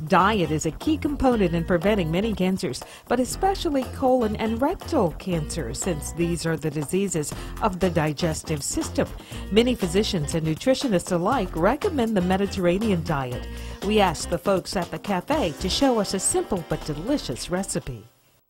Diet is a key component in preventing many cancers, but especially colon and rectal cancer, since these are the diseases of the digestive system. Many physicians and nutritionists alike recommend the Mediterranean diet. We asked the folks at the cafe to show us a simple but delicious recipe.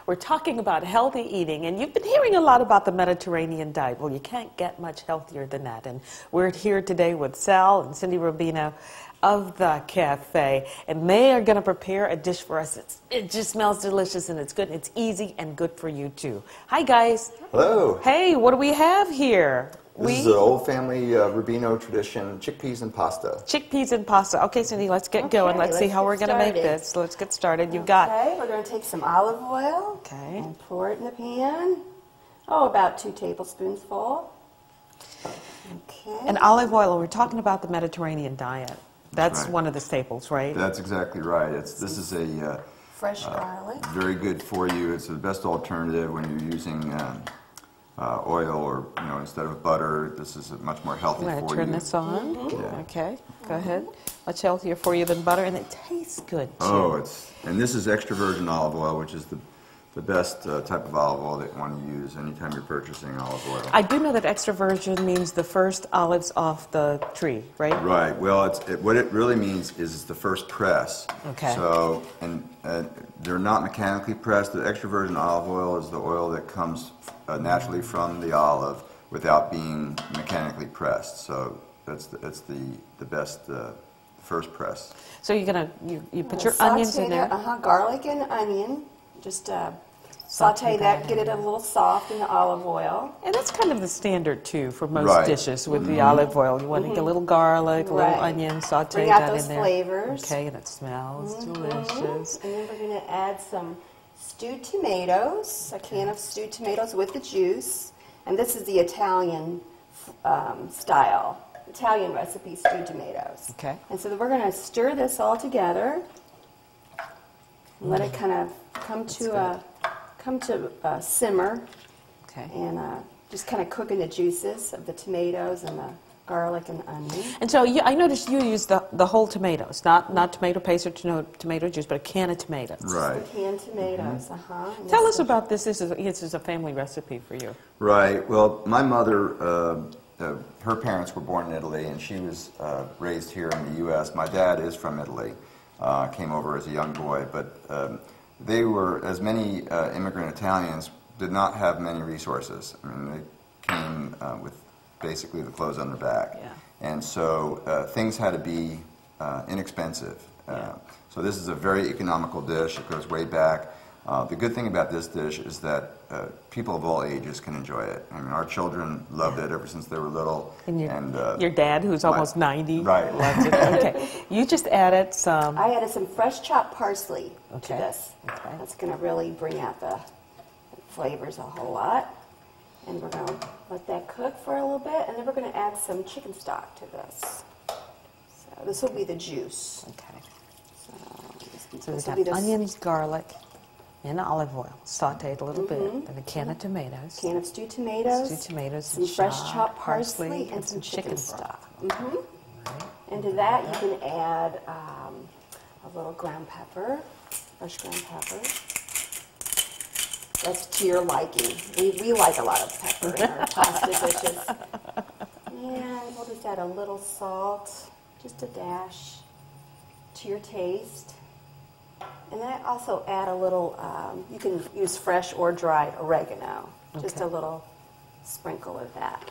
We're talking about healthy eating, and you've been hearing a lot about the Mediterranean diet. Well, you can't get much healthier than that. And we're here today with Sal and Cindy Rubino of the cafe, and they are going to prepare a dish for us. It just smells delicious, and it's good, and it's easy and good for you too. Hi, guys. Hello. Hey, what do we have here? This is an old family Rubino tradition, chickpeas and pasta. Chickpeas and pasta. Okay, Cindy, let's get going. Let's see how we're going to make this. Let's get started. You've got... Okay, we're going to take some olive oil and pour it in the pan. Oh, about 2 tablespoons full. Okay. And olive oil, we're talking about the Mediterranean diet. That's right. One of the staples, right? That's exactly right. This is a fresh garlic. Very good for you. It's the best alternative when you're using oil, or instead of butter. This is much more healthy for you. I'm going to turn this on. Yeah. Okay, go ahead. Much healthier for you than butter, and it tastes good too. Oh, and this is extra virgin olive oil, which is the best type of olive oil that you want to use anytime you're purchasing olive oil. I do know that extra virgin means the first olives off the tree, right? Right. Well, what it really means is it's the first press. Okay. So, they're not mechanically pressed. The extra virgin olive oil is the oil that comes naturally from the olive without being mechanically pressed. So that's the best first press. So you're gonna you put your onions in there. Garlic and onion. Just saute that, get it a little soft in the olive oil. And that's kind of the standard, too, for most dishes with the olive oil. You want to get a little garlic, a little onion, saute Bring out that those in there. Flavors. Okay, and it smells delicious. And then we're going to add some stewed tomatoes, a can of stewed tomatoes with the juice. And this is the Italian style, Italian recipe stewed tomatoes. Okay. And so we're going to stir this all together. And let it kind of come to a simmer. Okay. And just kind of cook in the juices of the tomatoes and the garlic and onion. And so I noticed you use the whole tomatoes, not tomato paste or tomato juice, but a can of tomatoes. Right. Canned tomatoes. Tell us about this. This is a family recipe for you. Right. Well, my mother, her parents were born in Italy, and she was raised here in the U.S. My dad is from Italy. Came over as a young boy, but they were, as many immigrant Italians, did not have many resources. I mean, they came with basically the clothes on their back. Yeah. And so things had to be inexpensive. So this is a very economical dish. It goes way back. The good thing about this dish is that people of all ages can enjoy it. I mean, our children loved it ever since they were little. And your dad, who's almost 90, right. loves it. Okay. You just added some... I added some fresh chopped parsley to this. Okay. That's going to really bring out the flavors a whole lot. And we're going to let that cook for a little bit, and then we're going to add some chicken stock to this. So this will be the juice. Okay. So we've got onions, garlic, and olive oil, sauteed a little bit, then a can of tomatoes. Can of stewed tomatoes. Stewed tomatoes, some fresh chopped parsley, and some chicken stock. Right. And to that you can add a little ground pepper, fresh ground pepper. That's to your liking. We like a lot of pepper in our pasta dishes. And we'll just add a little salt, just a dash, to your taste. And then also add a little, you can use fresh or dried oregano. Just a little sprinkle of that.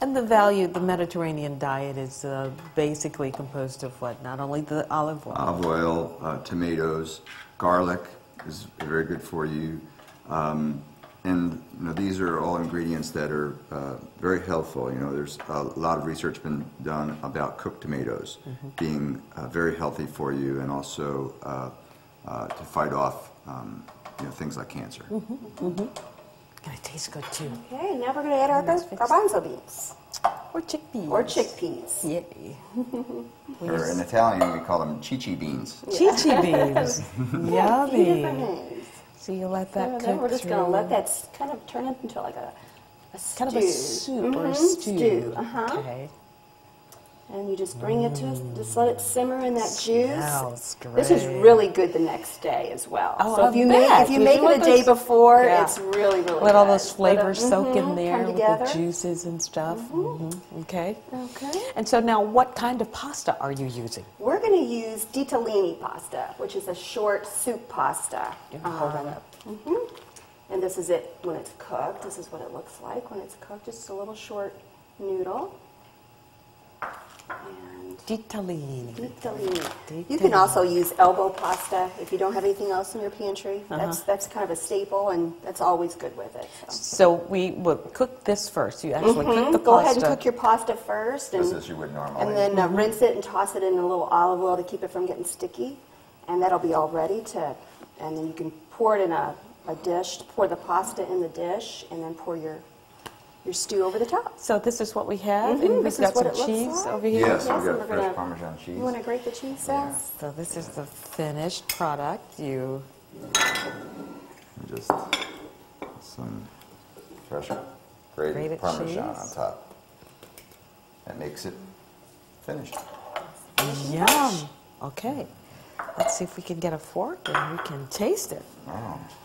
And the Mediterranean diet is basically composed of what? Not only the olive oil. Olive oil, tomatoes, garlic is very good for you. And these are all ingredients that are very helpful. There's a lot of research been done about cooked tomatoes being very healthy for you, and also to fight off things like cancer. And it tastes good too. Okay, now we're going to add our garbanzo beans. Or chickpeas. Or chickpeas. Yay. Or in Italian, we call them chichi beans. Chichi beans. Yummy. So you let that cook then we're just going to let that kind of turn it into like a stew. Kind of a soup or a stew. Stew. Okay. And you just bring it to, just let it simmer in that juice. Smells This is great. really good the next day as well. Oh, so I if you bet. make it a day before, Yeah. it's really, really Let all good. those flavors soak in there come with together. the juices and stuff. Okay. Okay. And so now, what kind of pasta are you using? We're going to use ditalini pasta, which is a short soup pasta. Hold that up. And this is it when it's cooked. This is what it looks like when it's cooked. Just a little short noodle. And Ditalini. ditalini. You can also use elbow pasta if you don't have anything else in your pantry. That's kind of a staple, and that's always good with it. So. So we will cook this first. You actually cook the pasta. Go ahead and cook your pasta first, and, Just as you would normally. and then rinse it and toss it in a little olive oil to keep it from getting sticky, and that'll be all ready to. And then you can pour it in a dish. Pour the pasta in the dish, and then pour your stew over the top. So this is what we have, and we've This is got what some it looks cheese like. over here. Yes, Yes, we and got we're fresh gonna- Parmesan cheese. You want to grate the cheese sauce? So this is the finished product. You Just some fresh grated Grated Parmesan cheese. on top. That makes it finished. yum. Okay. Let's see if we can get a fork and we can taste it.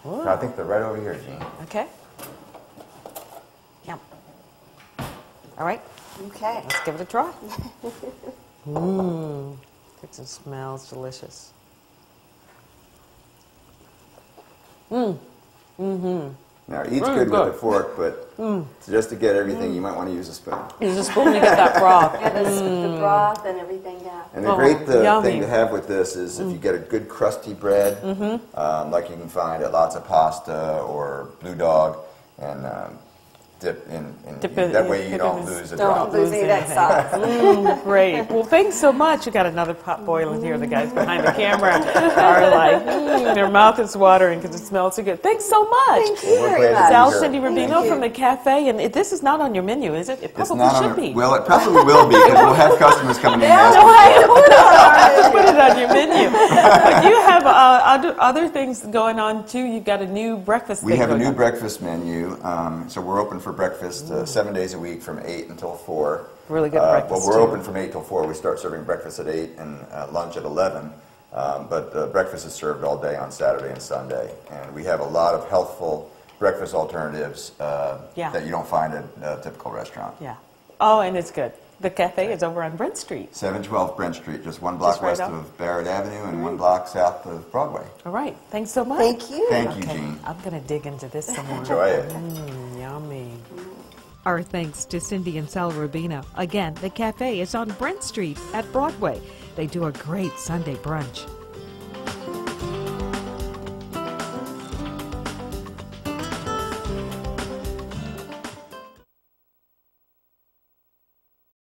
Oh. I think they're right over here, Jean. Okay. Yum. All right. Okay. Let's give it a try. Mmm. It smells delicious. Now, it eats good with a fork, but just to get everything, you might want to use a spoon. Use a spoon to get that broth. Yeah, the broth and everything, yeah. And the Oh, great yummy. thing to have with this is if you get a good crusty bread, like you can find at lots of pasta or Blue Dog, and dip in Dip it- that way you dip don't in- lose a Don't drop. lose any of that sauce. Great. Well, thanks so much. We got another pot boiling here. The guys behind the camera are like, their mouth is watering because it smells so good. Thanks so much. Thank you We're very glad to much. be Sal here. Cindy Thank Rubino you. from the cafe, and this is not on your menu, is it? It It's probably not should on be. Well, it probably will be because we'll have customers coming in and Yeah, asking no, I for it. put it on our Put it on your menu. But you have other things going on too. You've got a new breakfast. We thing have a going new on. breakfast menu, so we're open for breakfast 7 days a week from 8 until 4. Really good breakfast, Well, we're too. open from 8 till 4. We start serving breakfast at 8 and lunch at 11. But breakfast is served all day on Saturday and Sunday. And we have a lot of healthful breakfast alternatives Yeah. that you don't find at a typical restaurant. Yeah. Oh, and it's good. The cafe is over on Brent Street. 712 Brent Street, just one block Just right west up. of Barrett Avenue and one block south of Broadway. All right. Thanks so much. Thank you. Thank you, Okay. Jean. I'm going to dig into this some more. Enjoy it. Yummy. Our thanks to Cindy and Sal Rubino. Again, the cafe is on Brent Street at Broadway. They do a great Sunday brunch.